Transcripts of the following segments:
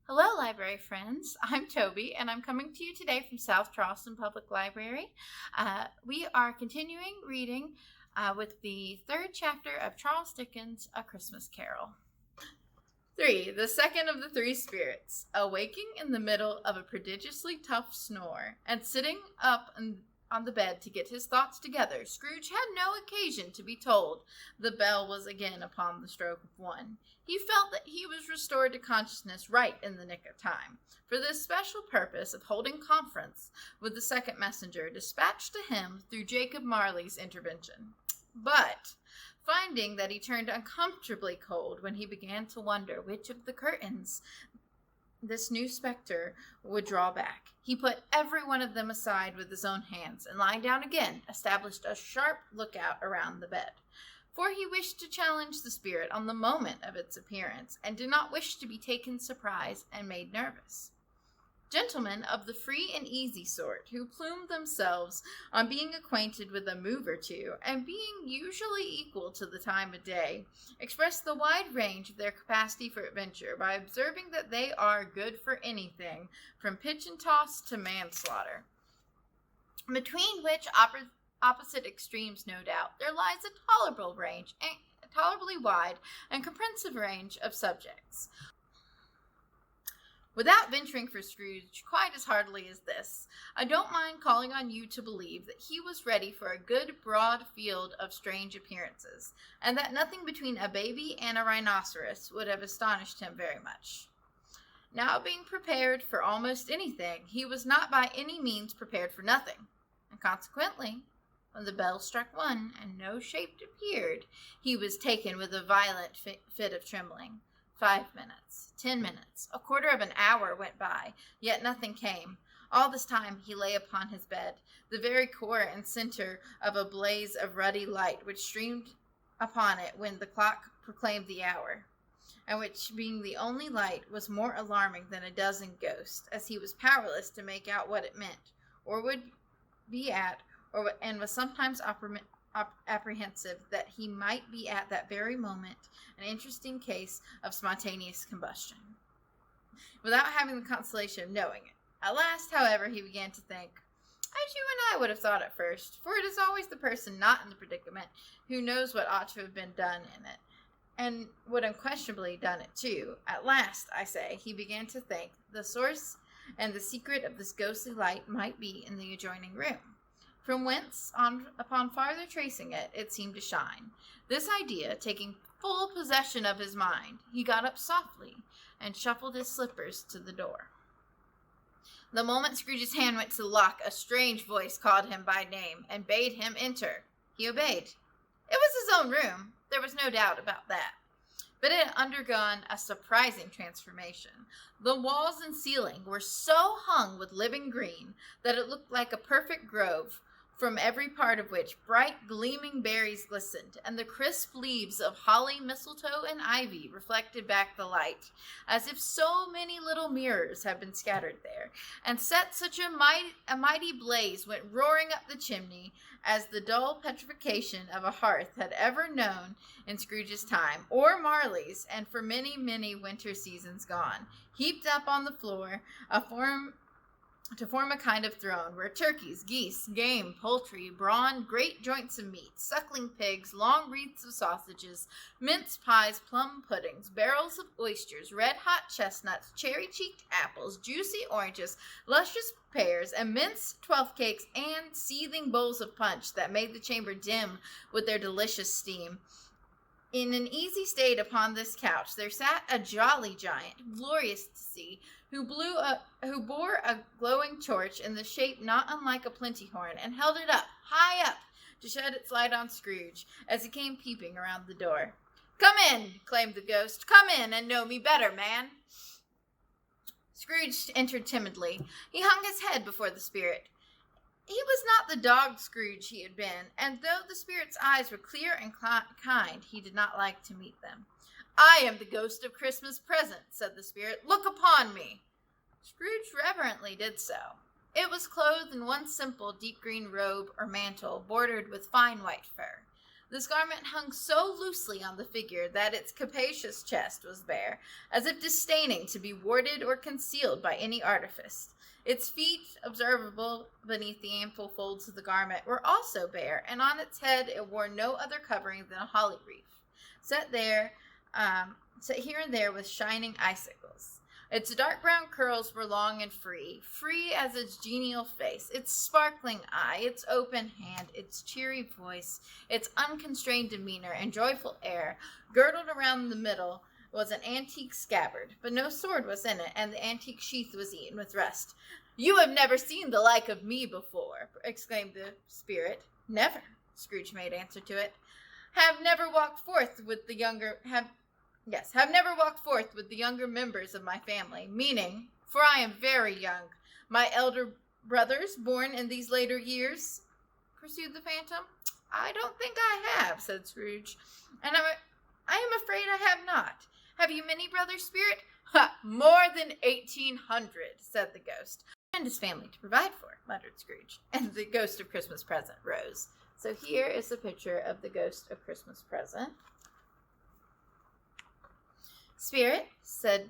Hello, library friends. I'm Toby, and I'm coming to you today from South Charleston Public Library. We are continuing reading with the third chapter of Charles Dickens' A Christmas Carol. 3. The second of the three spirits. Awaking in the middle of a prodigiously tough snore, and sitting up on the bed to get his thoughts together, Scrooge had no occasion to be told the bell was again upon the stroke of 1. He felt that he was restored to consciousness right in the nick of time, for this special purpose of holding conference with the second messenger dispatched to him through Jacob Marley's intervention. But, finding that he turned uncomfortably cold when he began to wonder which of the curtains this new spectre would draw back, he put every one of them aside with his own hands, and lying down again, established a sharp lookout around the bed. For he wished to challenge the spirit on the moment of its appearance, and did not wish to be taken surprise and made nervous. Gentlemen of the free and easy sort, who plumed themselves on being acquainted with a move or two, and being usually equal to the time of day, express the wide range of their capacity for adventure by observing that they are good for anything, from pitch and toss to manslaughter, between which opposite extremes, no doubt, there lies a tolerably wide and comprehensive range of subjects. Without venturing for Scrooge quite as heartily as this, I don't mind calling on you to believe that he was ready for a good broad field of strange appearances, and that nothing between a baby and a rhinoceros would have astonished him very much. Now being prepared for almost anything, he was not by any means prepared for nothing, and consequently, when the bell struck 1 and no shape appeared, he was taken with a violent fit of trembling. 5 minutes, 10 minutes, a quarter of an hour went by, yet nothing came. All this time he lay upon his bed, the very core and center of a blaze of ruddy light which streamed upon it when the clock proclaimed the hour, and which, being the only light, was more alarming than a dozen ghosts, as he was powerless to make out what it meant, or would be at, and was sometimes apprehensive that he might be at that very moment an interesting case of spontaneous combustion, without having the consolation of knowing it. At last, however, he began to think, as you and I would have thought at first, for it is always the person not in the predicament who knows what ought to have been done in it, and would unquestionably done it too. At last, I say, he began to think the source and the secret of this ghostly light might be in the adjoining room, from whence, upon farther tracing it, it seemed to shine. This idea taking full possession of his mind, he got up softly and shuffled his slippers to the door. The moment Scrooge's hand went to the lock, a strange voice called him by name and bade him enter. He obeyed. It was his own room. There was no doubt about that. But it had undergone a surprising transformation. The walls and ceiling were so hung with living green that it looked like a perfect grove, from every part of which bright gleaming berries glistened, and the crisp leaves of holly, mistletoe, and ivy reflected back the light, as if so many little mirrors had been scattered there, and set such a mighty blaze went roaring up the chimney as the dull petrification of a hearth had ever known in Scrooge's time, or Marley's, and for many, many winter seasons gone, heaped up on the floor, to form a kind of throne, where turkeys, geese, game, poultry, brawn, great joints of meat, suckling pigs, long wreaths of sausages, mince pies, plum puddings, barrels of oysters, red-hot chestnuts, cherry-cheeked apples, juicy oranges, luscious pears, immense 12th cakes, and seething bowls of punch that made the chamber dim with their delicious steam. In an easy state upon this couch there sat a jolly giant, glorious to see, who bore a glowing torch in the shape not unlike a plenty-horn, and held it up, high up, to shed its light on Scrooge, as he came peeping around the door. "Come in," exclaimed the ghost. "Come in and know me better, man." Scrooge entered timidly. He hung his head before the spirit. He was not the dog Scrooge he had been, and though the spirit's eyes were clear and kind, he did not like to meet them. "I am the ghost of Christmas present," said the spirit. "Look upon me." Scrooge reverently did so. It was clothed in one simple deep green robe or mantle, bordered with fine white fur. This garment hung so loosely on the figure that its capacious chest was bare, as if disdaining to be warded or concealed by any artifice. Its feet, observable beneath the ample folds of the garment, were also bare, and on its head it wore no other covering than a holly wreath, set here and there with shining icicles. Its dark brown curls were long and free as its genial face, its sparkling eye, its open hand, its cheery voice, its unconstrained demeanor and joyful air. Girdled around the middle was an antique scabbard, but no sword was in it, and the antique sheath was eaten with rust. "You have never seen the like of me before," exclaimed the spirit. "Never," Scrooge made answer to it. Have never walked forth with the younger members of my family, meaning, for I am very young, my elder brothers born in these later years," pursued the phantom. "I don't think I have," said Scrooge, "and I am afraid I have not. Have you many brothers, spirit?" "Ha! More than 1,800, said the ghost. "And his family to provide for," muttered Scrooge, and the Ghost of Christmas Present rose. So here is a picture of the Ghost of Christmas Present. "Spirit," said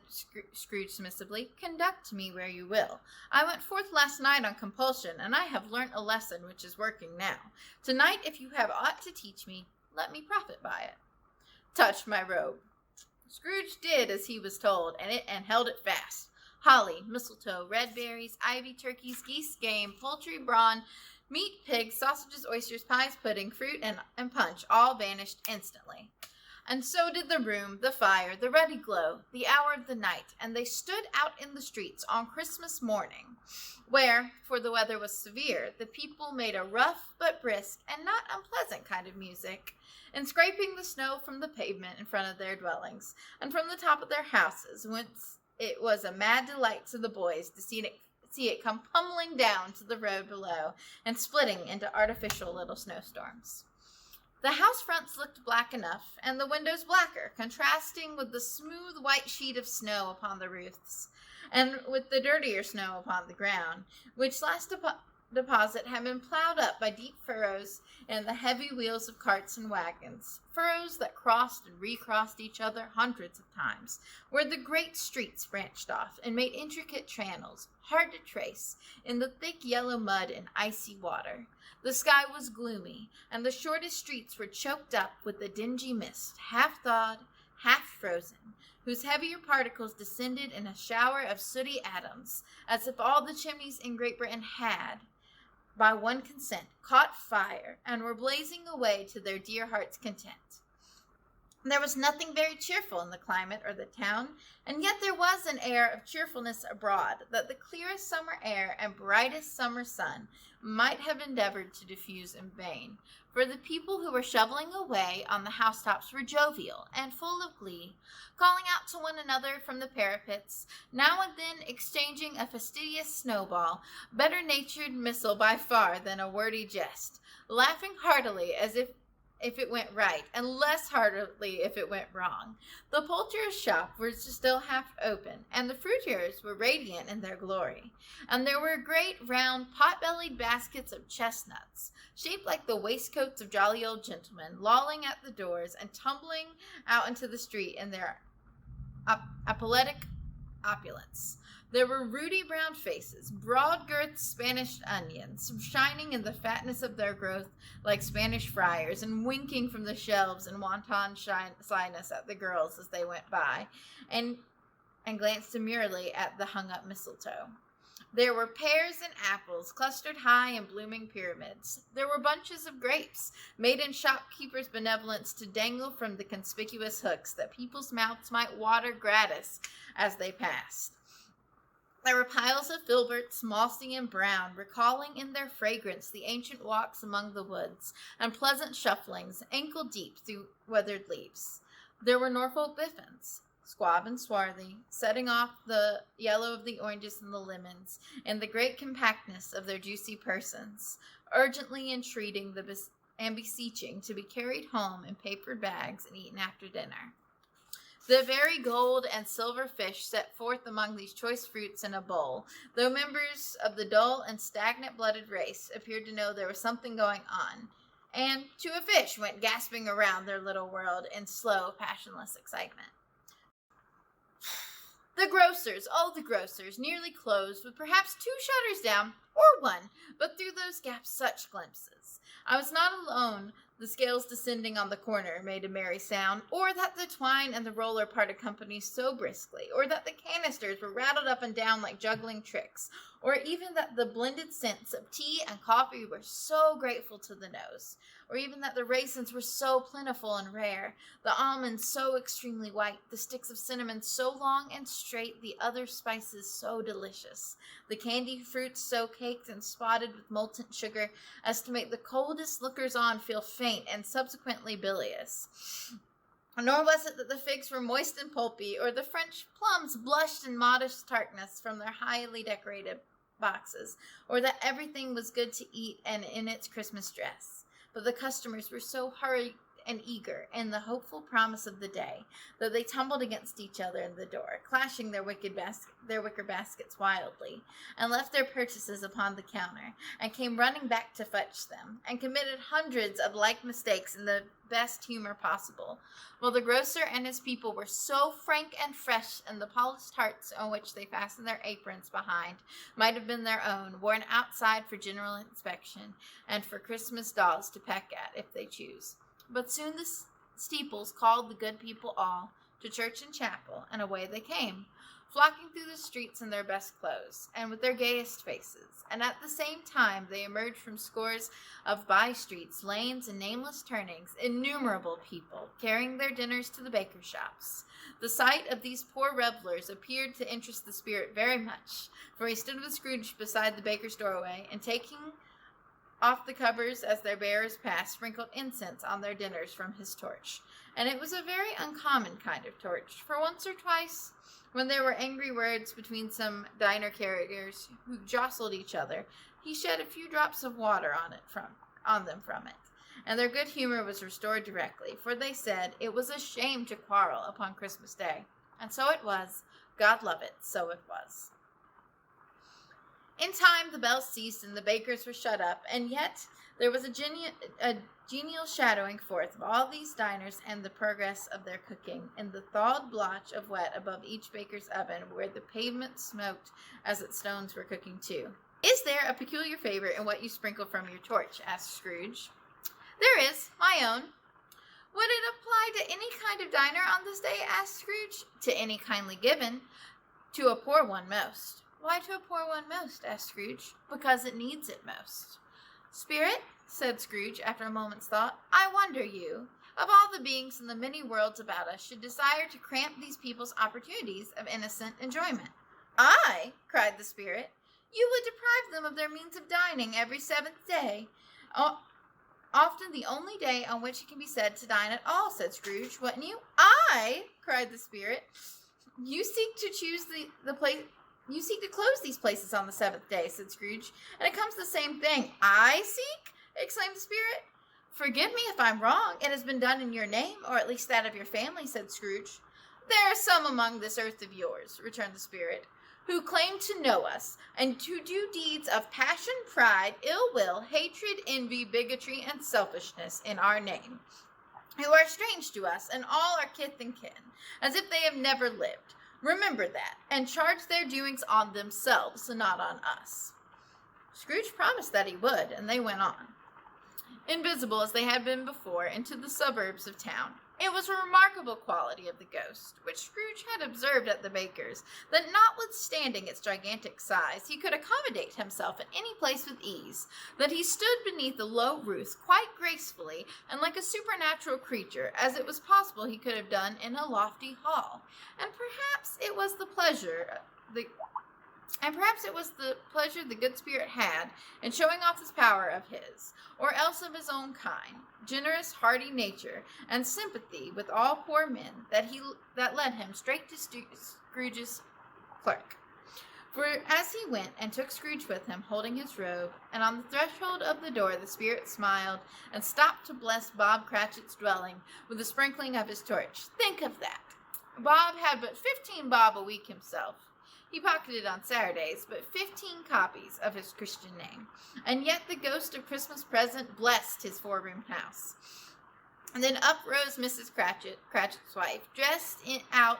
Scrooge submissively, "conduct me where you will. I went forth last night on compulsion, and I have learnt a lesson which is working now. Tonight, if you have aught to teach me, let me profit by it." Touched my robe. Scrooge did as he was told, and held it fast. Holly, mistletoe, red berries, ivy, turkeys, geese, game, poultry, brawn, meat, pigs, sausages, oysters, pies, pudding, fruit, and punch all vanished instantly. And so did the room, the fire, the ruddy glow, the hour of the night, and they stood out in the streets on Christmas morning, where, for the weather was severe, the people made a rough but brisk and not unpleasant kind of music, in scraping the snow from the pavement in front of their dwellings, and from the top of their houses, whence it was a mad delight to the boys to see it come pummeling down to the road below, and splitting into artificial little snowstorms. The house fronts looked black enough, and the windows blacker, contrasting with the smooth white sheet of snow upon the roofs, and with the dirtier snow upon the ground, which last deposit had been plowed up by deep furrows in the heavy wheels of carts and wagons, furrows that crossed and recrossed each other hundreds of times, where the great streets branched off and made intricate channels, hard to trace, in the thick yellow mud and icy water. The sky was gloomy, and the shortest streets were choked up with a dingy mist, half thawed, half frozen, whose heavier particles descended in a shower of sooty atoms, as if all the chimneys in Great Britain had, by one consent, caught fire, and were blazing away to their dear hearts' content. There was nothing very cheerful in the climate or the town, and yet there was an air of cheerfulness abroad that the clearest summer air and brightest summer sun might have endeavored to diffuse in vain, for the people who were shoveling away on the housetops were jovial and full of glee, calling out to one another from the parapets, now and then exchanging a fastidious snowball, better-natured missile by far than a wordy jest, laughing heartily as if it went right, and less heartily if it went wrong. The poulterer's shop was still half open, and the fruiterers were radiant in their glory. And there were great, round, pot-bellied baskets of chestnuts, shaped like the waistcoats of jolly old gentlemen, lolling at the doors and tumbling out into the street in their apoplectic opulence. There were ruddy brown faces, broad-girthed Spanish onions, shining in the fatness of their growth like Spanish friars, and winking from the shelves in wanton shyness at the girls as they went by, and glanced demurely at the hung-up mistletoe. There were pears and apples clustered high in blooming pyramids. There were bunches of grapes, made in shopkeepers' benevolence to dangle from the conspicuous hooks, that people's mouths might water gratis as they passed. There were piles of filberts, mossy and brown, recalling in their fragrance the ancient walks among the woods, and pleasant shufflings, ankle-deep through weathered leaves. There were Norfolk biffins, squab and swarthy, setting off the yellow of the oranges and the lemons, in the great compactness of their juicy persons, urgently entreating and beseeching to be carried home in paper bags and eaten after dinner. The very gold and silver fish set forth among these choice fruits in a bowl, though members of the dull and stagnant-blooded race appeared to know there was something going on, and to a fish went gasping around their little world in slow, passionless excitement. The grocers, nearly closed, with perhaps 2 shutters down, or 1, but through those gaps such glimpses. I was not alone. The scales descending on the corner made a merry sound, or that the twine and the roller parted company so briskly, or that the canisters were rattled up and down like juggling tricks, or even that the blended scents of tea and coffee were so grateful to the nose, or even that the raisins were so plentiful and rare, the almonds so extremely white, the sticks of cinnamon so long and straight, the other spices so delicious, the candy fruits so caked and spotted with molten sugar as to make the coldest lookers-on feel faint and subsequently bilious. Nor was it that the figs were moist and pulpy, or the French plums blushed in modest tartness from their highly decorated boxes, or that everything was good to eat and in its Christmas dress. But the customers were so hurried and eager in the hopeful promise of the day that they tumbled against each other in the door, clashing their wicker baskets wildly, and left their purchases upon the counter, and came running back to fetch them, and committed hundreds of like mistakes in the best humor possible, while the grocer and his people were so frank and fresh, and the polished tarts on which they fastened their aprons behind might have been their own, worn outside for general inspection, and for Christmas dolls to peck at if they choose. But soon the steeples called the good people all to church and chapel, and away they came, flocking through the streets in their best clothes, and with their gayest faces, and at the same time they emerged from scores of by-streets, lanes, and nameless turnings, innumerable people, carrying their dinners to the baker shops. The sight of these poor revelers appeared to interest the spirit very much, for he stood with Scrooge beside the baker's doorway, and taking off the covers as their bearers passed, sprinkled incense on their dinners from his torch. And it was a very uncommon kind of torch, for once or twice, when there were angry words between some diner carriers who jostled each other, he shed a few drops of water on them from it, and their good humor was restored directly, for they said it was a shame to quarrel upon Christmas Day. And so it was. God love it, so it was. In time the bells ceased and the bakers were shut up, and yet there was a genial shadowing forth of all these diners and the progress of their cooking, in the thawed blotch of wet above each baker's oven, where the pavement smoked as its stones were cooking too. "Is there a peculiar favor in what you sprinkle from your torch?" asked Scrooge. "There is, my own." "Would it apply to any kind of diner on this day?" asked Scrooge. "To any kindly given. To a poor one most." "Why to a poor one most?" asked Scrooge. "Because it needs it most." "Spirit," said Scrooge, after a moment's thought, "I wonder you, of all the beings in the many worlds about us, should desire to cramp these people's opportunities of innocent enjoyment." "I?" cried the spirit. "You would deprive them of their means of dining every 7th day. Often the only day on which it can be said to dine at all," said Scrooge. "Wouldn't you?" "I?" cried the spirit. "You seek to choose the place. You seek to close these places on the 7th day," said Scrooge, "and it comes to the same thing." "I seek?" exclaimed the spirit. "Forgive me if I'm wrong. It has been done in your name, or at least that of your family," said Scrooge. "There are some among this earth of yours," returned the spirit, "who claim to know us, and to do deeds of passion, pride, ill will, hatred, envy, bigotry, and selfishness in our name, who are strange to us and all our kith and kin, as if they have never lived. Remember that, and charge their doings on themselves, not on us." Scrooge promised that he would, and they went on, invisible as they had been before, into the suburbs of town. It was a remarkable quality of the ghost, which Scrooge had observed at the baker's, that notwithstanding its gigantic size, he could accommodate himself in any place with ease, that he stood beneath the low roof quite gracefully and like a supernatural creature, as it was possible he could have done in a lofty hall, and perhaps it was the pleasure the good spirit had in showing off this power of his, or else of his own kind, generous, hearty nature, and sympathy with all poor men, that led him straight to Scrooge's clerk. For as he went and took Scrooge with him, holding his robe, and on the threshold of the door the spirit smiled and stopped to bless Bob Cratchit's dwelling with the sprinkling of his torch. Think of that! Bob had but 15 bob a week himself. He pocketed on Saturdays but 15 copies of his Christian name, and yet the ghost of Christmas present blessed his four-room house. And then up rose Mrs. Cratchit's wife, dressed out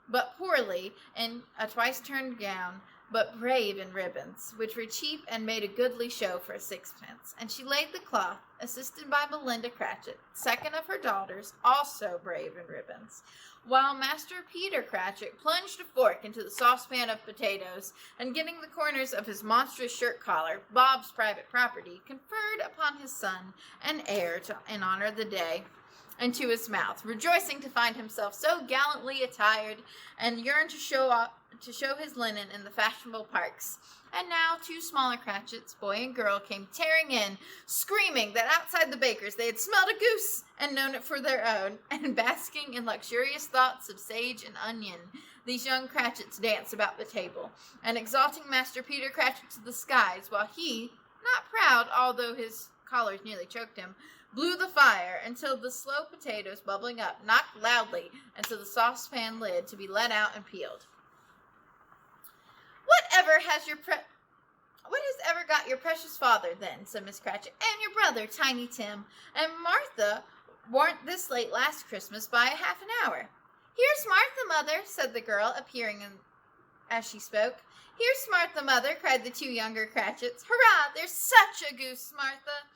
but poorly in a twice-turned gown, but brave in ribbons, which were cheap and made a goodly show for a sixpence. And she laid the cloth, assisted by Belinda Cratchit, second of her daughters, also brave in ribbons, while Master Peter Cratchit plunged a fork into the saucepan of potatoes, and getting the corners of his monstrous shirt collar, Bob's private property, conferred upon his son and heir in honor of the day, and to his mouth, rejoicing to find himself so gallantly attired, and yearned to show his linen in the fashionable parks. And now 2 smaller Cratchits, boy and girl, came tearing in, screaming that outside the baker's they had smelled a goose and known it for their own, and basking in luxurious thoughts of sage and onion, these young Cratchits danced about the table, and exalting Master Peter Cratchit to the skies, while he, not proud, although his collars nearly choked him, blew the fire until the slow potatoes, bubbling up, knocked loudly into the saucepan lid to be let out and peeled. What has ever got your precious father, then, said Miss Cratchit, and your brother, Tiny Tim, and Martha weren't this late last Christmas by a half an hour? Here's Martha, mother, said the girl, appearing as she spoke. Here's Martha, mother, cried the 2 younger Cratchits. Hurrah, there's such a goose, Martha.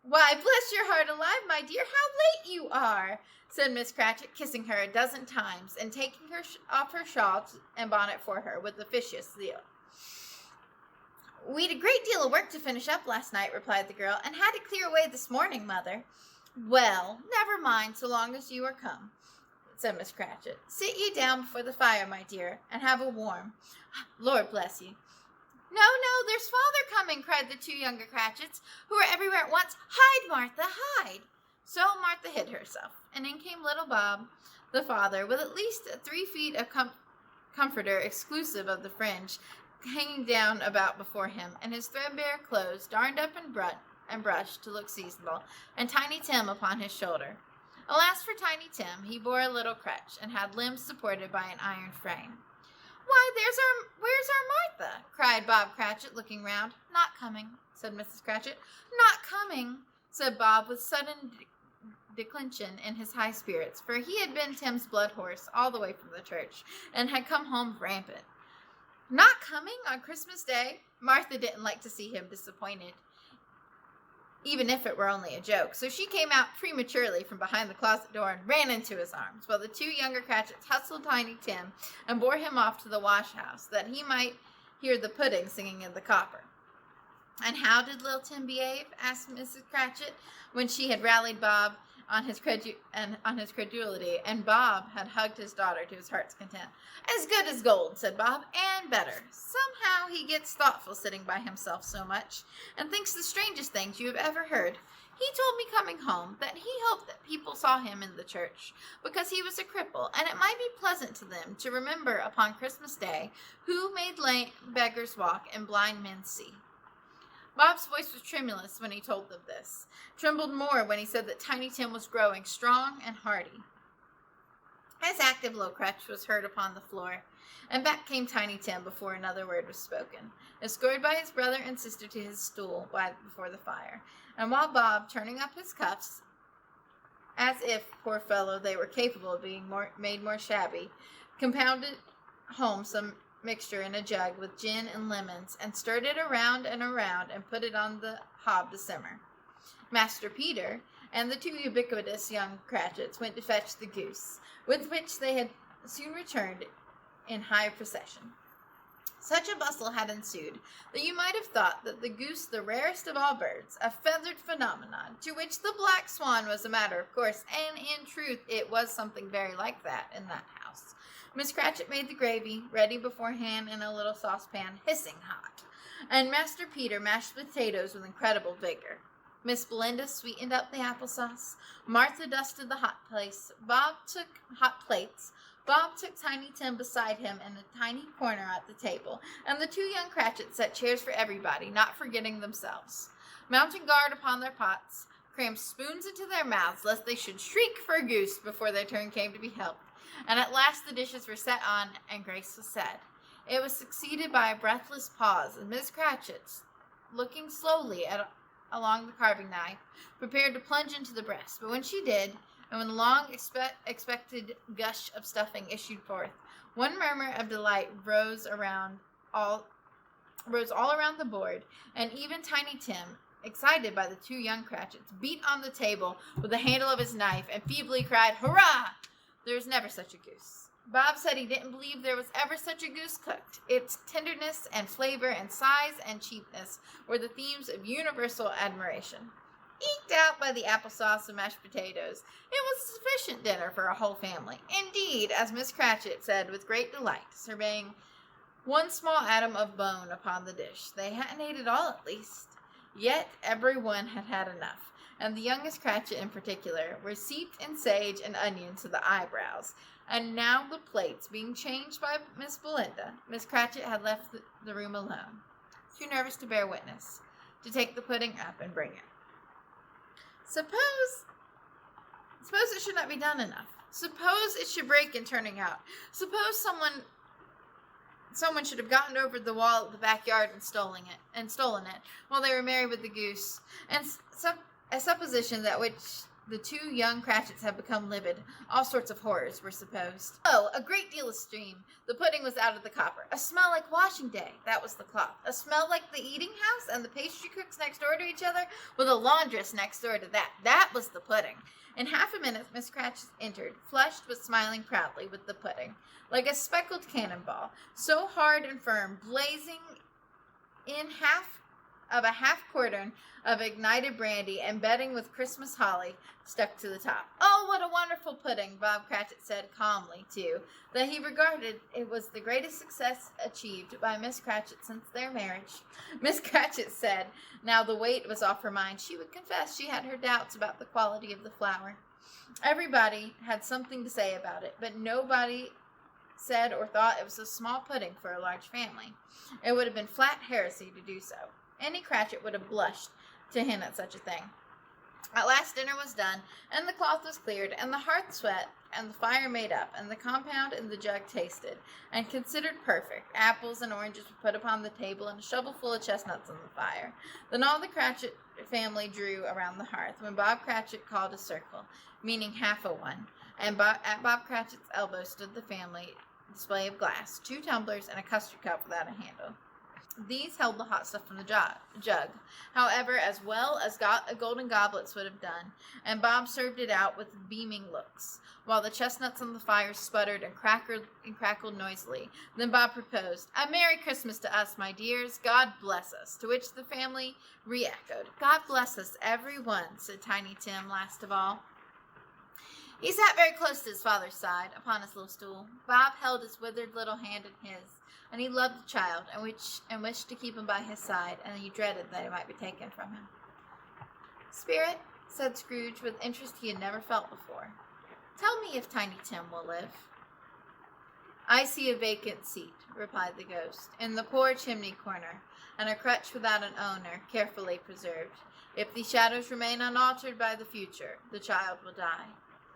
Why, bless your heart alive, my dear, how late you are, said Miss Cratchit, kissing her a dozen times and taking her off her shawl and bonnet for her with officious zeal. We'd a great deal of work to finish up last night, replied the girl, and had to clear away this morning, mother. Well, never mind, so long as you are come, said Miss Cratchit. Sit ye down before the fire, my dear, and have a warm. Lord bless you. No, there's father coming, cried the 2 younger Cratchits, who were everywhere at once. Hide, Martha, hide. So Martha hid herself, and in came little Bob, the father, with at least 3 feet of comforter exclusive of the fringe hanging down about before him, and his threadbare clothes darned up and brushed to look seasonable, and Tiny Tim upon his shoulder. Alas for Tiny Tim, he bore a little crutch, and had limbs supported by an iron frame. Why, where's our Martha? Cried Bob Cratchit, looking round. Not coming, said Mrs. Cratchit. Not coming, said Bob, with sudden declension in his high spirits, for he had been Tim's blood horse all the way from the church, and had come home rampant. Not coming on Christmas Day? Martha didn't like to see him disappointed, even if it were only a joke, so she came out prematurely from behind the closet door and ran into his arms, while the 2 younger Cratchits hustled Tiny Tim and bore him off to the wash-house, that he might hear the pudding singing in the copper. And how did little Tim behave? Asked Mrs. Cratchit, when she had rallied Bob on his credulity, and Bob had hugged his daughter to his heart's content. As good as gold, said Bob, and better. Somehow he gets thoughtful sitting by himself so much, and thinks the strangest things you have ever heard. He told me coming home that he hoped that people saw him in the church, because he was a cripple, and it might be pleasant to them to remember upon Christmas Day who made lame beggars walk and blind men see. Bob's voice was tremulous when he told them this, trembled more when he said that Tiny Tim was growing strong and hearty. His active low crutch was heard upon the floor, and back came Tiny Tim before another word was spoken, escorted by his brother and sister to his stool before the fire, and while Bob, turning up his cuffs, as if, poor fellow, they were capable of being made more shabby, compounded home some mixture in a jug with gin and lemons, and stirred it around and put it on the hob to simmer. Master Peter and the 2 ubiquitous young Cratchits went to fetch the goose, with which they had soon returned in high procession. Such a bustle had ensued that you might have thought that the goose, the rarest of all birds, a feathered phenomenon, to which the black swan was a matter of course, and in truth it was something very like that in that house. Miss Cratchit made the gravy, ready beforehand in a little saucepan, hissing hot, and Master Peter mashed potatoes with incredible vigor. Miss Belinda sweetened up the applesauce. Martha dusted the hot plates. Bob took Tiny Tim beside him in a tiny corner at the table, and the 2 young Cratchits set chairs for everybody, not forgetting themselves. Mounting guard upon their pots, crammed spoons into their mouths, lest they should shriek for a goose before their turn came to be helped. And at last the dishes were set on, and grace was said. It was succeeded by a breathless pause, and Miss Cratchit, looking slowly along the carving knife, prepared to plunge into the breast. But when she did, and when the long expected gush of stuffing issued forth, one murmur of delight rose all around the board, and even Tiny Tim, excited by the two young Cratchits, beat on the table with the handle of his knife and feebly cried, "Hurrah! There was never such a goose." Bob said he didn't believe there was ever such a goose cooked. Its tenderness and flavor and size and cheapness were the themes of universal admiration. Eked out by the applesauce and mashed potatoes, it was a sufficient dinner for a whole family. Indeed, as Miss Cratchit said with great delight, surveying one small atom of bone upon the dish, they hadn't ate it all at least. Yet every one had had enough, and the youngest Cratchit in particular were seeped in sage and onion to the eyebrows. And now the plates being changed by Miss Belinda, Miss Cratchit had left the room alone, too nervous to bear witness, to take the pudding up and bring it. Suppose it should not be done enough. Suppose it should break in turning out. Suppose someone should have gotten over the wall at the backyard and stolen it while they were merry with the goose, and a supposition that which the two young Cratchits had become livid. All sorts of horrors were supposed. Oh, a great deal of steam. The pudding was out of the copper. A smell like washing day. That was the cloth. A smell like the eating house and the pastry cooks next door to each other, with a laundress next door to that. That was the pudding. In half a minute, Miss Cratchit entered, flushed but smiling proudly with the pudding, like a speckled cannonball, so hard and firm, blazing in a half quartern of ignited brandy and bedding with Christmas holly stuck to the top. "Oh, what a wonderful pudding," Bob Cratchit said calmly, too, that he regarded it was the greatest success achieved by Miss Cratchit since their marriage. Miss Cratchit said, now the weight was off her mind, she would confess she had her doubts about the quality of the flour. Everybody had something to say about it, but nobody said or thought it was a small pudding for a large family. It would have been flat heresy to do so. Any Cratchit would have blushed to hint at such a thing. At last dinner was done, and the cloth was cleared, and the hearth swept, and the fire made up, and the compound in the jug tasted, and considered perfect. Apples and oranges were put upon the table, and a shovelful of chestnuts on the fire. Then all the Cratchit family drew around the hearth, when Bob Cratchit called a circle, meaning half a one, and at Bob Cratchit's elbow stood the family display of glass, 2 tumblers, and a custard cup without a handle. These held the hot stuff from the jug, however, as well as golden goblets would have done, and Bob served it out with beaming looks, while the chestnuts on the fire sputtered and crackled noisily. Then Bob proposed, "A Merry Christmas to us, my dears. God bless us," to which the family re-echoed. "God bless us, every one," said Tiny Tim last of all. He sat very close to his father's side, upon his little stool. Bob held his withered little hand in his, and he loved the child, and wished to keep him by his side, and he dreaded that it might be taken from him. "Spirit," said Scrooge, with interest he had never felt before, "tell me if Tiny Tim will live." "I see a vacant seat," replied the ghost, "in the poor chimney corner, and a crutch without an owner, carefully preserved. If the shadows remain unaltered by the future, the child will die."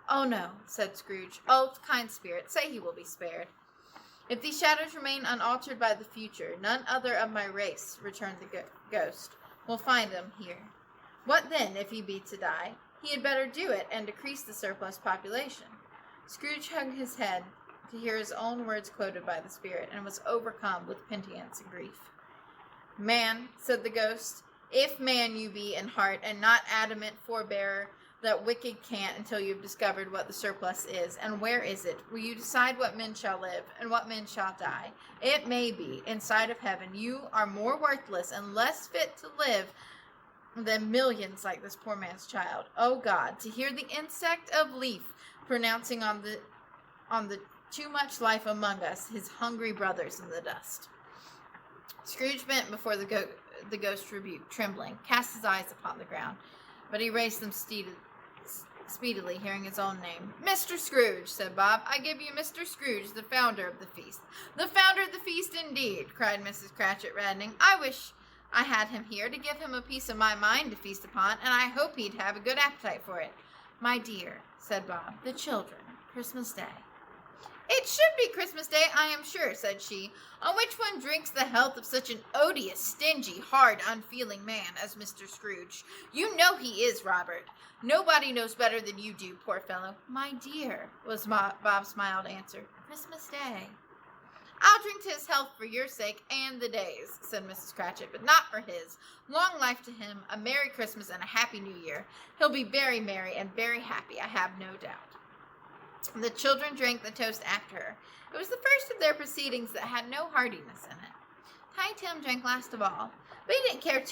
"Oh, no," said Scrooge. "Oh, kind Spirit, say he will be spared." "If these shadows remain unaltered by the future, none other of my race," returned the ghost, "will find him here. What then, if he be to die? He had better do it, and decrease the surplus population." Scrooge hung his head to hear his own words quoted by the spirit, and was overcome with penitence and grief. "Man," said the ghost, "if man you be in heart, and not adamant forbearer, that wicked can't until you have discovered what the surplus is, and where is it, will you decide what men shall live, and what men shall die. It may be, in sight of heaven, you are more worthless and less fit to live than millions like this poor man's child. O God, to hear the insect of leaf pronouncing on the too much life among us, his hungry brothers in the dust." Scrooge bent before the ghost's rebuke, trembling, cast his eyes upon the ground, but he raised them speedily, hearing his own name. "Mr. Scrooge," said Bob, "I give you Mr. Scrooge, the founder of the feast." "The founder of the feast, indeed," cried Mrs. Cratchit, reddening. "I wish I had him here to give him a piece of my mind to feast upon, and I hope he'd have a good appetite for it." "My dear," said Bob, "the children, Christmas Day." "It should be Christmas Day, I am sure," said she, "on which one drinks the health of such an odious, stingy, hard, unfeeling man as Mr. Scrooge. You know he is, Robert. Nobody knows better than you do, poor fellow." "My dear," was Bob's mild answer, "Christmas Day." "I'll drink to his health for your sake and the day's," said Mrs. Cratchit, "but not for his. Long life to him, a Merry Christmas and a Happy New Year. He'll be very merry and very happy, I have no doubt." The children drank the toast after her. It was the first of their proceedings that had no heartiness in it. Tiny Tim drank last of all, but he didn't care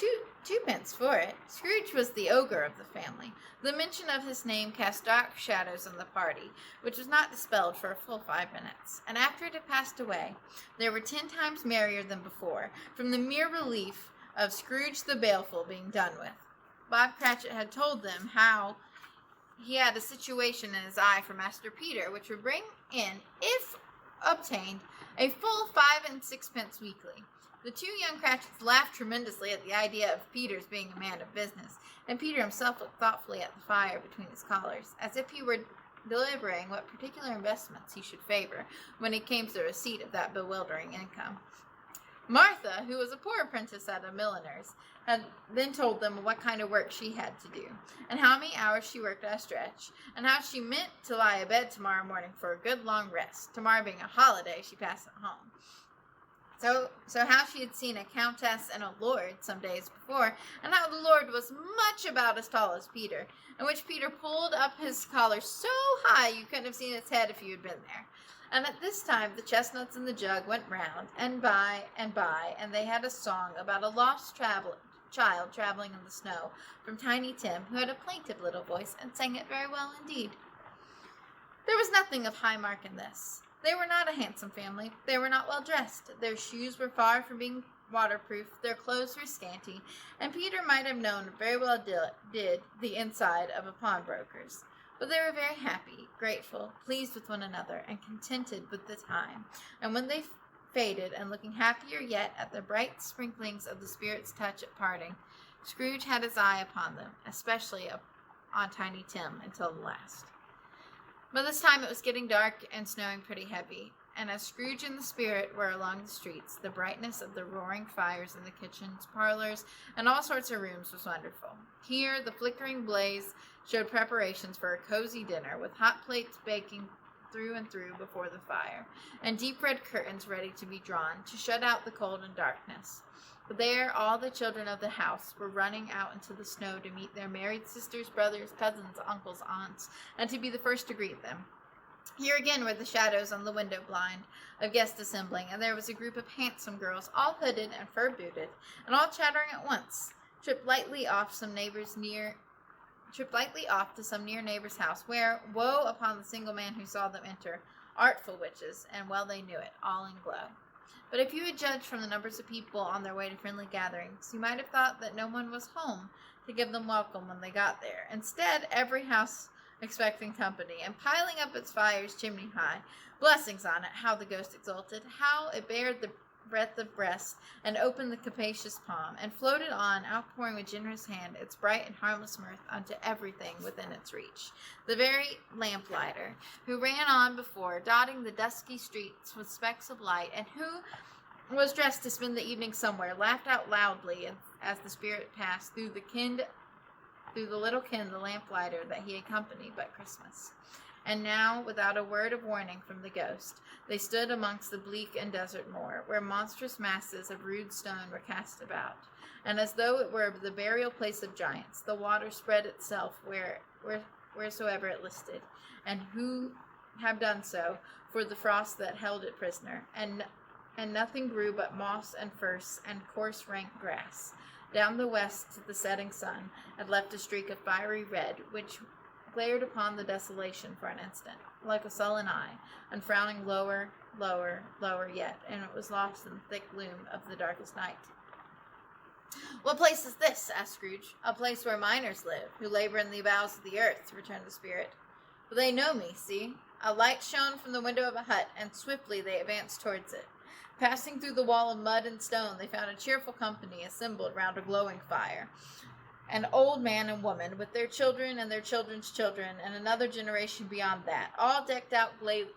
twopence for it. Scrooge was the ogre of the family. The mention of his name cast dark shadows on the party, which was not dispelled for a full 5 minutes, and after it had passed away, they were 10 times merrier than before, from the mere relief of Scrooge the Baleful being done with. Bob Cratchit had told them how he had a situation in his eye for Master Peter, which would bring in, if obtained, a full 5 and 6 pence weekly. The 2 young Cratchits laughed tremendously at the idea of Peter's being a man of business, and Peter himself looked thoughtfully at the fire between his collars, as if he were deliberating what particular investments he should favor when it came to the receipt of that bewildering income. Martha, who was a poor apprentice at a milliner's, had then told them what kind of work she had to do, and how many hours she worked at a stretch, and how she meant to lie abed tomorrow morning for a good long rest, tomorrow being a holiday she passed at home. So how she had seen a countess and a lord some days before, and how the lord was much about as tall as Peter, in which Peter pulled up his collar so high you couldn't have seen his head if you had been there. And at this time the chestnuts in the jug went round, and by, and they had a song about a lost child traveling in the snow, from Tiny Tim, who had a plaintive little voice, and sang it very well indeed. There was nothing of high mark in this. They were not a handsome family. They were not well dressed. Their shoes were far from being waterproof. Their clothes were scanty, and Peter might have known very well did the inside of a pawnbroker's. But they were very happy, grateful, pleased with one another, and contented with the time. And when they faded, and looking happier yet at the bright sprinklings of the Spirit's touch at parting, Scrooge had his eye upon them, especially on Tiny Tim, until the last. By this time it was getting dark and snowing pretty heavy, and as Scrooge and the Spirit were along the streets, the brightness of the roaring fires in the kitchens, parlors, and all sorts of rooms was wonderful. Here the flickering blaze showed preparations for a cozy dinner, with hot plates baking through and through before the fire, and deep red curtains ready to be drawn to shut out the cold and darkness. But there all the children of the house were running out into the snow to meet their married sisters, brothers, cousins, uncles, aunts, and to be the first to greet them. Here again were the shadows on the window blind of guests assembling, and there was a group of handsome girls, all hooded and fur-booted, and all chattering at once, tripped lightly off to some near neighbor's house, where, woe upon the single man who saw them enter, artful witches, and well they knew it, all in glow. But if you had judged from the numbers of people on their way to friendly gatherings, you might have thought that no one was home to give them welcome when they got there. Instead, every house expecting company, and piling up its fires chimney high. Blessings on it, how the ghost exulted, how it bared the breadth of breast, and opened the capacious palm, and floated on, outpouring with generous hand its bright and harmless mirth unto everything within its reach. The very lamplighter, who ran on before, dotting the dusky streets with specks of light, and who was dressed to spend the evening somewhere, laughed out loudly as the Spirit passed through the little kin, the lamplighter that he accompanied but Christmas. And now, without a word of warning from the ghost, they stood amongst the bleak and desert moor, where monstrous masses of rude stone were cast about, and as though it were the burial place of giants, the water spread itself wheresoever it listed, and who have done so for the frost that held it prisoner, and nothing grew but moss and furze and coarse rank grass. Down the west the setting sun had left a streak of fiery red, which glared upon the desolation for an instant, like a sullen eye, and frowning lower, yet, and it was lost in the thick gloom of the darkest night. "What place is this?" asked Scrooge. "A place where miners live, who labor in the bowels of the earth," returned the Spirit. "But they know me, see?" A light shone from the window of a hut, and swiftly they advanced towards it. Passing through the wall of mud and stone, they found a cheerful company assembled round a glowing fire. an old man and woman, with their children and their children's children, and another generation beyond that, all decked out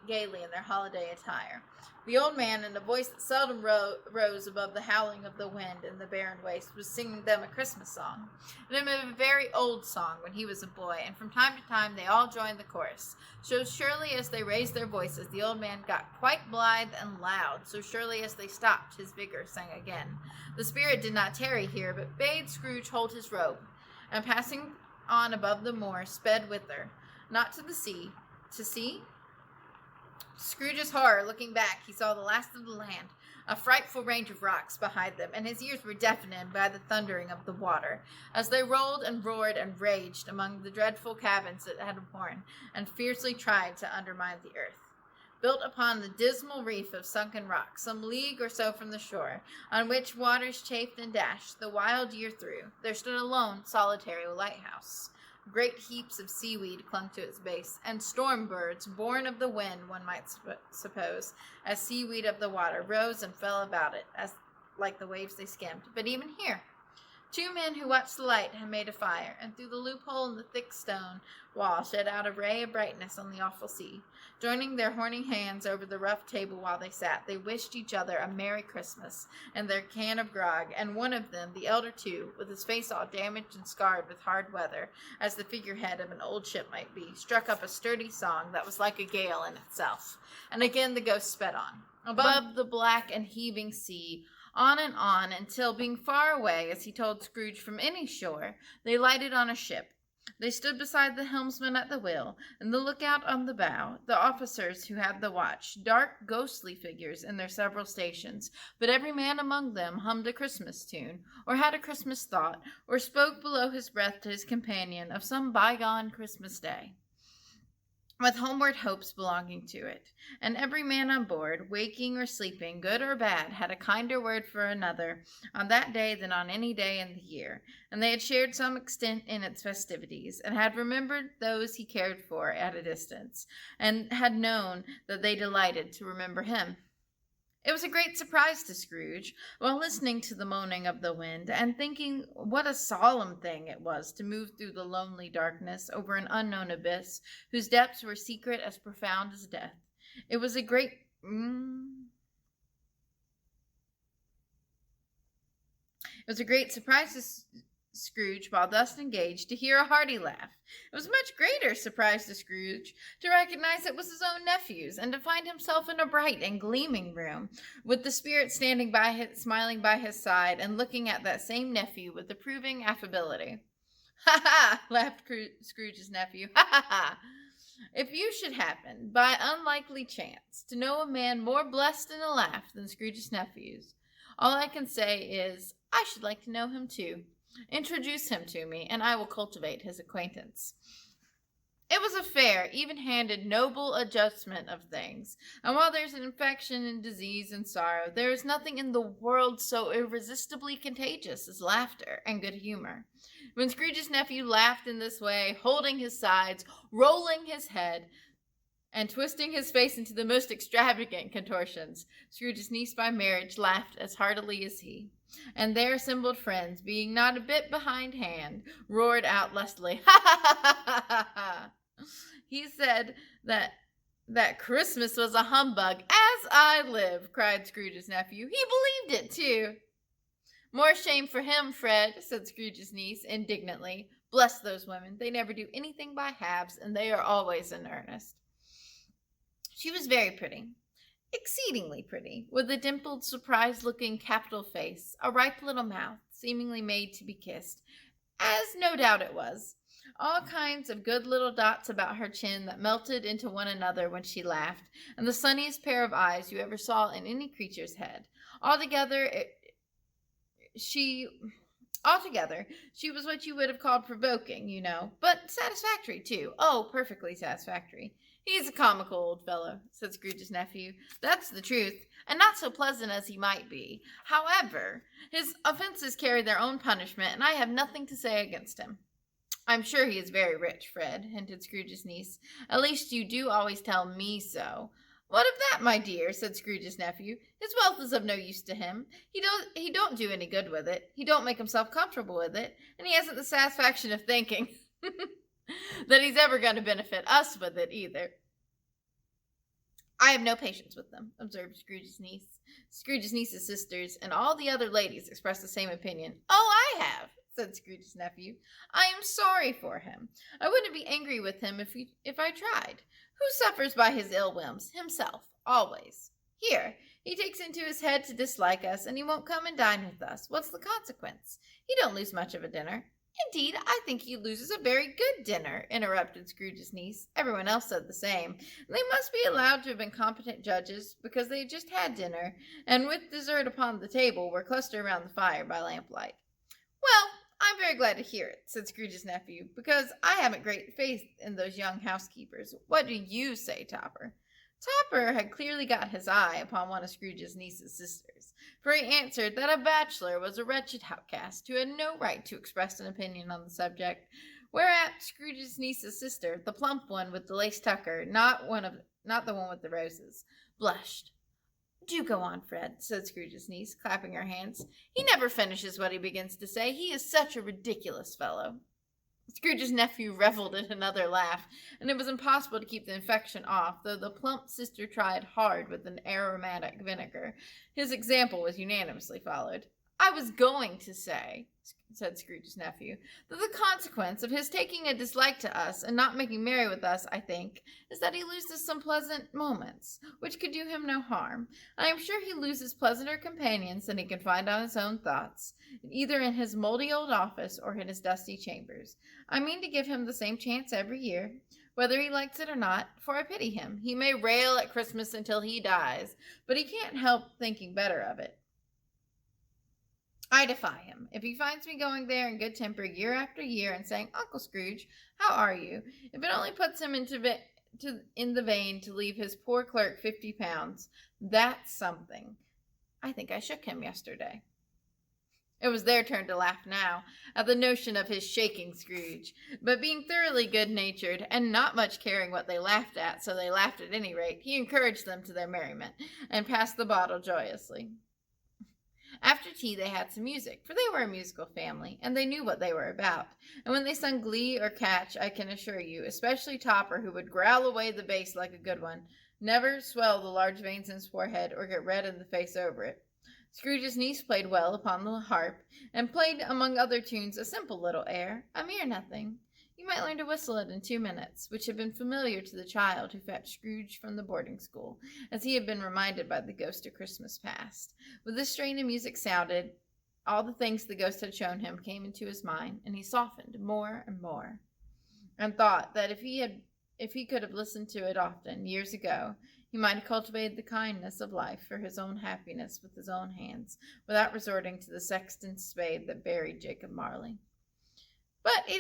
gaily in their holiday attire. The old man, in a voice that seldom rose above the howling of the wind in the barren waste, was singing them a Christmas song. It had been a very old song when he was a boy, and from time to time they all joined the chorus. So surely as they raised their voices, the old man got quite blithe and loud. So surely as they stopped, his vigor sang again. The spirit did not tarry here, but bade Scrooge hold his robe, and passing on above the moor, sped with her, not to the sea. To sea? Scrooge's horror, looking back, he saw the last of the land, a frightful range of rocks behind them, and his ears were deafened by the thundering of the water, as they rolled and roared and raged among the dreadful cabins that had worn, and fiercely tried to undermine the earth. Built upon the dismal reef of sunken rock, some league or so from the shore, on which waters chafed and dashed the wild year through, there stood a lone, solitary lighthouse. Great heaps of seaweed clung to its base, and storm birds, born of the wind, one might suppose, as seaweed of the water, rose and fell about it, as like the waves they skimmed. But even here, 2 men who watched the light had made a fire, and through the loophole in the thick stone wall shed out a ray of brightness on the awful sea. Joining their horny hands over the rough table while they sat, they wished each other a Merry Christmas and their can of grog, and one of them, the elder two, with his face all damaged and scarred with hard weather, as the figurehead of an old ship might be, struck up a sturdy song that was like a gale in itself. And again the ghost sped on, above the black and heaving sea, on and on, until, being far away, as he told Scrooge, from any shore, they lighted on a ship. They stood beside the helmsman at the wheel, and the lookout on the bow, the officers who had the watch, dark, ghostly figures in their several stations, but every man among them hummed a Christmas tune, or had a Christmas thought, or spoke below his breath to his companion of some bygone Christmas day, with homeward hopes belonging to it. And every man on board, waking or sleeping, good or bad, had a kinder word for another on that day than on any day in the year, and they had shared some extent in its festivities, and had remembered those he cared for at a distance, and had known that they delighted to remember him. It was a great surprise to Scrooge, while listening to the moaning of the wind, and thinking what a solemn thing it was to move through the lonely darkness over an unknown abyss, whose depths were secret as profound as death. It was a great surprise to Scrooge, while thus engaged, to hear a hearty laugh. It was a much greater surprise to Scrooge to recognize it was his own nephew's, and to find himself in a bright and gleaming room, with the spirit standing smiling by his side, and looking at that same nephew with approving affability. "Ha ha!" laughed Scrooge's nephew. "Ha ha ha! If you should happen, by unlikely chance, to know a man more blessed in a laugh than Scrooge's nephew's, all I can say is, I should like to know him too. Introduce him to me, and I will cultivate his acquaintance." It was a fair, even-handed, noble adjustment of things, and while there's an infection and disease and sorrow, there is nothing in the world so irresistibly contagious as laughter and good humor. When Scrooge's nephew laughed in this way, holding his sides, rolling his head, and twisting his face into the most extravagant contortions, Scrooge's niece by marriage laughed as heartily as he. And their assembled friends, being not a bit behindhand, roared out lustily, "Ha ha ha ha ha ha! He said that Christmas was a humbug, as I live," cried Scrooge's nephew. "He believed it, too." "More shame for him, Fred," said Scrooge's niece indignantly. "Bless those women. They never do anything by halves, and they are always in earnest." She was very pretty. Exceedingly pretty, with a dimpled, surprised-looking capital face, a ripe little mouth, seemingly made to be kissed, as no doubt it was, all kinds of good little dots about her chin that melted into one another when she laughed, and the sunniest pair of eyes you ever saw in any creature's head. Altogether, she was what you would have called provoking, you know, but satisfactory, too. Oh, perfectly satisfactory. "He's a comical old fellow," said Scrooge's nephew. "That's the truth, and not so pleasant as he might be. However, his offenses carry their own punishment, and I have nothing to say against him." "I'm sure he is very rich, Fred," hinted Scrooge's niece. "At least you do always tell me so." "What of that, my dear?" said Scrooge's nephew. "His wealth is of no use to him. He don't do any good with it. He don't make himself comfortable with it, and he hasn't the satisfaction of thinking that he's ever going to benefit us with it either." "I have no patience with them," observed Scrooge's niece. Scrooge's niece's sisters and all the other ladies expressed the same opinion. "Oh, I have," said Scrooge's nephew. "I am sorry for him. I wouldn't be angry with him if I tried. Who suffers by his ill whims? Himself, always. Here, he takes into his head to dislike us, and he won't come and dine with us. What's the consequence? He don't lose much of a dinner." "Indeed, I think he loses a very good dinner," interrupted Scrooge's niece. Everyone else said the same. They must be allowed to have been competent judges, because they had just had dinner, and with dessert upon the table, were clustered around the fire by lamplight. "Well, I'm very glad to hear it," said Scrooge's nephew, "because I haven't great faith in those young housekeepers. What do you say, Topper?" Topper had clearly got his eye upon one of Scrooge's niece's sisters, for he answered that a bachelor was a wretched outcast who had no right to express an opinion on the subject, whereat Scrooge's niece's sister, the plump one with the lace tucker, not the one with the roses, blushed. "Do go on, Fred," said Scrooge's niece, clapping her hands. "He never finishes what he begins to say. He is such a ridiculous fellow." Scrooge's nephew revelled in another laugh, and it was impossible to keep the infection off, though the plump sister tried hard with an aromatic vinegar. His example was unanimously followed. "I was going to say," said Scrooge's nephew, "that the consequence of his taking a dislike to us and not making merry with us, I think, is that he loses some pleasant moments, which could do him no harm. I am sure he loses pleasanter companions than he can find on his own thoughts, either in his mouldy old office or in his dusty chambers. I mean to give him the same chance every year, whether he likes it or not, for I pity him. He may rail at Christmas until he dies, but he can't help thinking better of it. I defy him. If he finds me going there in good temper year after year and saying, 'Uncle Scrooge, how are you?' if it only puts him in the vein to leave his poor clerk £50, that's something. I think I shook him yesterday." It was their turn to laugh now, at the notion of his shaking Scrooge, but being thoroughly good-natured, and not much caring what they laughed at, so they laughed at any rate, he encouraged them to their merriment, and passed the bottle joyously. After tea they had some music, for they were a musical family, and they knew what they were about. And when they sung glee or catch, I can assure you, especially Topper, who would growl away the bass like a good one, never swell the large veins in his forehead or get red in the face over it. Scrooge's niece played well upon the harp, and played among other tunes a simple little air, a mere nothing. You might learn to whistle it in 2 minutes, which had been familiar to the child who fetched Scrooge from the boarding school, as he had been reminded by the ghost of Christmas past. With this strain of music sounded, all the things the ghost had shown him came into his mind, and he softened more and more, and thought that if he could have listened to it often, years ago, he might have cultivated the kindness of life for his own happiness with his own hands, without resorting to the sexton's spade that buried Jacob Marley. But they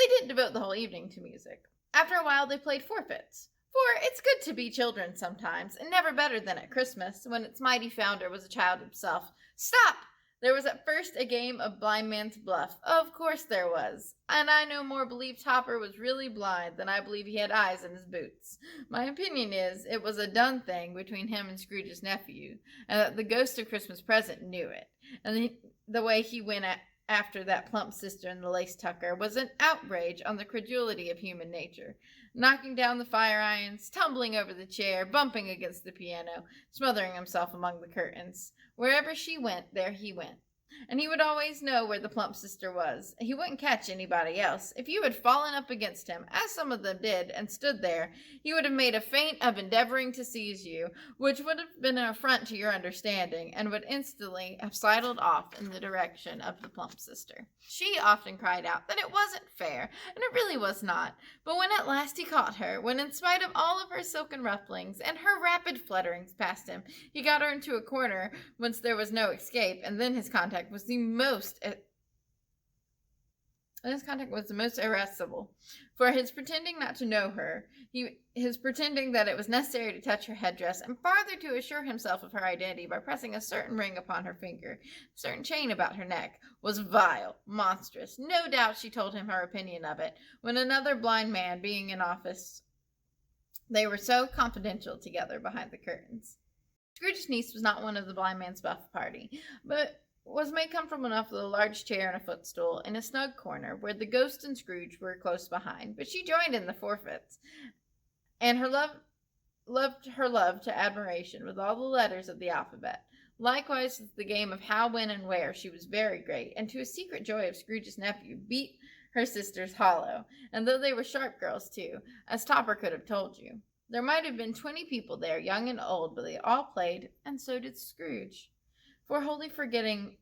didn't devote the whole evening to music. After a while they played forfeits, for it's good to be children sometimes, and never better than at Christmas, when its mighty founder was a child himself. Stop! There was at first a game of blind man's bluff. Of course there was. And I no more believe Topper was really blind than I believe he had eyes in his boots. My opinion is, it was a done thing between him and Scrooge's nephew, and that the ghost of Christmas present knew it. And the way he went after that plump sister in the lace tucker was an outrage on the credulity of human nature, knocking down the fire irons, tumbling over the chair, bumping against the piano, smothering himself among the curtains. Wherever she went, there he went. And he would always know where the plump sister was. He wouldn't catch anybody else. If you had fallen up against him, as some of them did, and stood there, he would have made a feint of endeavoring to seize you, which would have been an affront to your understanding, and would instantly have sidled off in the direction of the plump sister. She often cried out that it wasn't fair, and it really was not. But when at last he caught her, when in spite of all of her silken rufflings and her rapid flutterings past him, he got her into a corner whence there was no escape, and then his contact was the most irascible. For his pretending not to know her, his pretending that it was necessary to touch her headdress, and farther to assure himself of her identity by pressing a certain ring upon her finger, a certain chain about her neck, was vile, monstrous. No doubt she told him her opinion of it, when another blind man, being in office They were so confidential together behind the curtains. Scrooge's niece was not one of the blind man's buff party, but was made comfortable enough with a large chair and a footstool in a snug corner where the ghost and Scrooge were close behind. But she joined in the forfeits, and loved her love to admiration with all the letters of the alphabet. Likewise, with the game of how, when, and where, she was very great, and to a secret joy of Scrooge's nephew, beat her sisters hollow, and though they were sharp girls too, as Topper could have told you. There might have been 20 people there, young and old, but they all played, and so did Scrooge. For wholly forgetting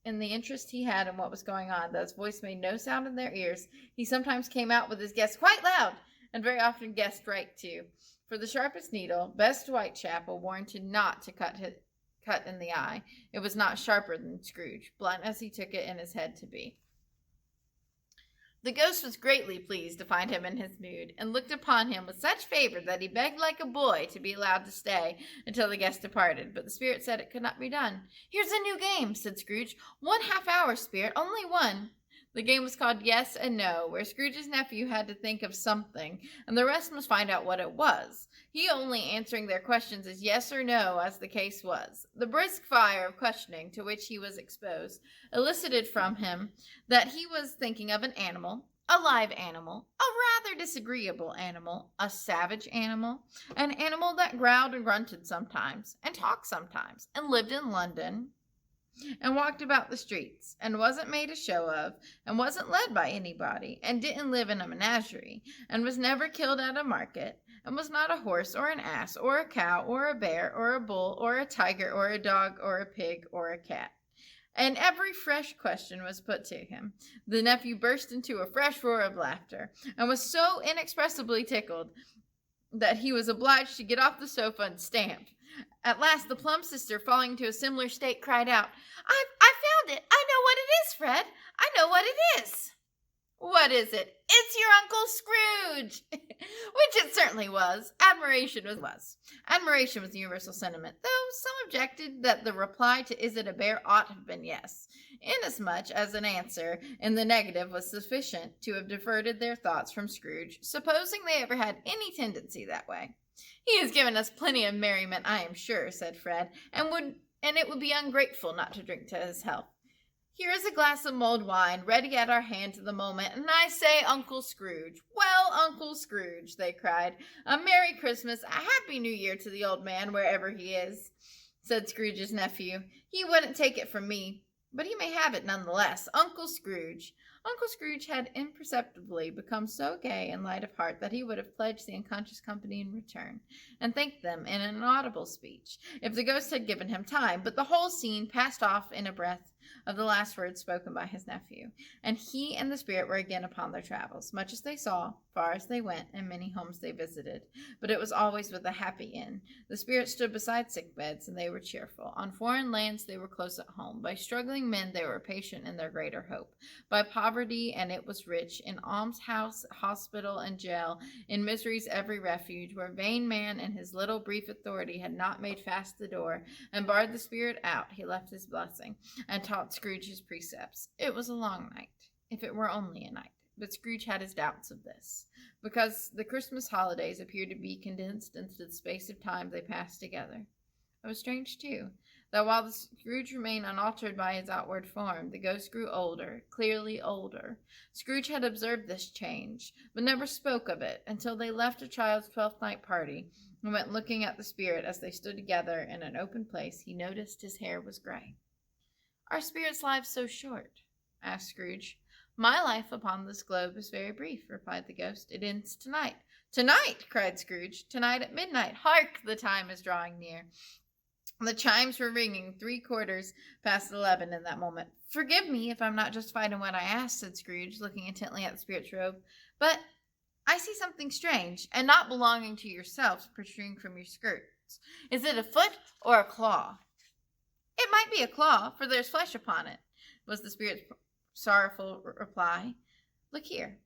in the interest he had in what was going on, that his voice made no sound in their ears, he sometimes came out with his guess quite loud, and very often guessed right too. For the sharpest needle, best Whitechapel warranted not to cut in the eye. It was not sharper than Scrooge, blunt as he took it in his head to be. The ghost was greatly pleased to find him in his mood, and looked upon him with such favor that he begged like a boy to be allowed to stay until the guest departed. But the spirit said it could not be done. "Here's a new game," said Scrooge. "1 half-hour, spirit, only one." The game was called Yes and No, where Scrooge's nephew had to think of something, and the rest must find out what it was, he only answering their questions as yes or no as the case was. The brisk fire of questioning to which he was exposed elicited from him that he was thinking of an animal, a live animal, a rather disagreeable animal, a savage animal, an animal that growled and grunted sometimes, and talked sometimes, and lived in London, and walked about the streets, and wasn't made a show of, and wasn't led by anybody, and didn't live in a menagerie, and was never killed at a market, and was not a horse or an ass or a cow or a bear or a bull or a tiger or a dog or a pig or a cat. And every fresh question was put to him. The nephew burst into a fresh roar of laughter, and was so inexpressibly tickled that he was obliged to get off the sofa and stamp. At last, the plump sister, falling into a similar state, cried out, I found it! I know what it is, Fred! I know what it is!" "What is it?" "It's your Uncle Scrooge!" Which it certainly was. Admiration was the universal sentiment, though some objected that the reply to "Is it a bear?" ought to have been yes, inasmuch as an answer in the negative was sufficient to have diverted their thoughts from Scrooge, supposing they ever had any tendency that way. "He has given us plenty of merriment, I am sure," said Fred, and it would be ungrateful not to drink to his health. "Here is a glass of mulled wine, ready at our hands at the moment, and I say, Uncle Scrooge." "Well, Uncle Scrooge," they cried, "a Merry Christmas, a Happy New Year to the old man, wherever he is," said Scrooge's nephew. "He wouldn't take it from me, but he may have it nonetheless. Uncle Scrooge." Uncle Scrooge had imperceptibly become so gay and light of heart that he would have pledged the unconscious company in return, and thanked them in an audible speech, if the ghost had given him time, but the whole scene passed off in a breath of the last words spoken by his nephew, and he and the spirit were again upon their travels. Much as they saw, far as they went, and many homes they visited, but it was always with a happy end. The spirit stood beside sick beds, and they were cheerful. On foreign lands they were close at home. By struggling men they were patient in their greater hope. By poverty, and it was rich, in almshouse, hospital, and jail, in misery's every refuge, where vain man in his little brief authority had not made fast the door, and barred the spirit out, he left his blessing, and taught Scrooge his precepts. It was a long night, if it were only a night, but Scrooge had his doubts of this, because the Christmas holidays appeared to be condensed into the space of time they passed together. It was strange, too, that while the Scrooge remained unaltered by his outward form, the ghost grew older, clearly older. Scrooge had observed this change, but never spoke of it until they left a child's 12th night party and went looking at the spirit as they stood together in an open place. He noticed his hair was gray. "Are spirits' lives so short?" asked Scrooge. "My life upon this globe is very brief," replied the ghost. "It ends tonight." "Tonight!" cried Scrooge. "Tonight at midnight. Hark! The time is drawing near." The chimes were ringing 11:15 in that moment. "Forgive me if I'm not justified in what I ask," said Scrooge, looking intently at the spirit's robe, "but I see something strange, and not belonging to yourself, protruding from your skirts. Is it a foot or a claw?" "It might be a claw, for there's flesh upon it," was the spirit's sorrowful reply. "Look here."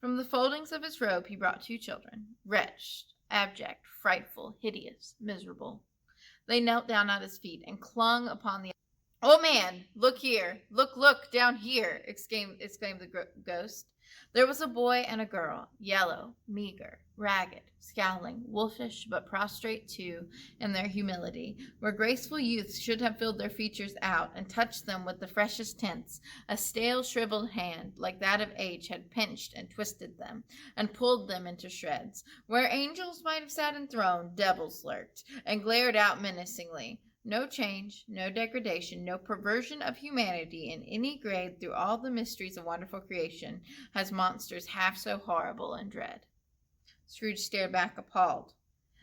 From the foldings of his robe he brought 2 children, wretched, abject, frightful, hideous, miserable. They knelt down at his feet and clung upon the... "Oh, man, look here! Look, down here!" exclaimed the ghost. There was a boy and a girl, yellow, meager, ragged, scowling, wolfish, but prostrate too in their humility, where graceful youths should have filled their features out and touched them with the freshest tints. A stale, shriveled hand, like that of age, had pinched and twisted them, and pulled them into shreds. Where angels might have sat enthroned, devils lurked, and glared out menacingly. No change, no degradation, no perversion of humanity in any grade through all the mysteries of wonderful creation has monsters half so horrible and dread. Scrooge stared back appalled.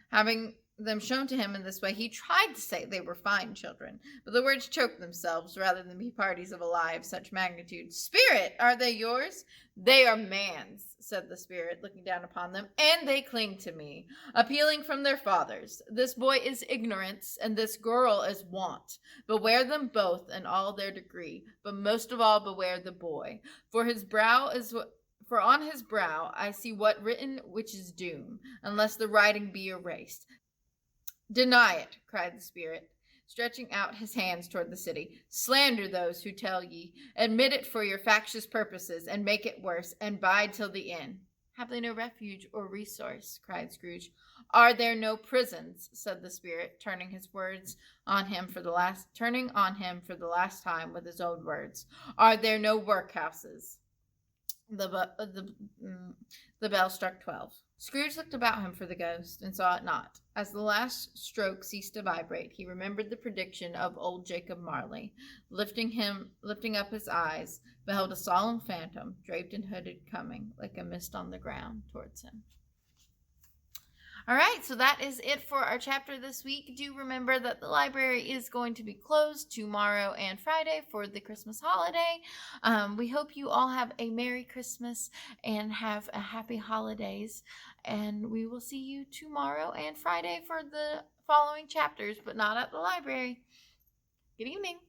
Having them shown to him in this way, he tried to say they were fine children, but the words choked themselves rather than be parties of a lie of such magnitude. "Spirit, are they yours?" "They are man's," said the spirit, looking down upon them, "and they cling to me, appealing from their fathers. This boy is ignorance, and this girl is want. Beware them both in all their degree, but most of all beware the boy, for on his brow I see what written which is doom, unless the writing be erased." "Deny it," cried the spirit, stretching out his hands toward the city. "Slander those who tell ye. Admit it for your factious purposes, and make it worse, and bide till the end." "Have they no refuge or resource?" cried Scrooge. "Are there no prisons?" said the spirit, turning on him for the last time with his own words. "Are there no workhouses?" The bell struck 12. Scrooge looked about him for the ghost, and saw it not. As the last stroke ceased to vibrate, he remembered the prediction of old Jacob Marley. Lifting up his eyes, beheld a solemn phantom, draped and hooded, coming, like a mist on the ground, towards him. All right, so that is it for our chapter this week. Do remember that the library is going to be closed tomorrow and Friday for the Christmas holiday. We hope you all have a Merry Christmas and have a happy holidays. And we will see you tomorrow and Friday for the following chapters, but not at the library. Good evening.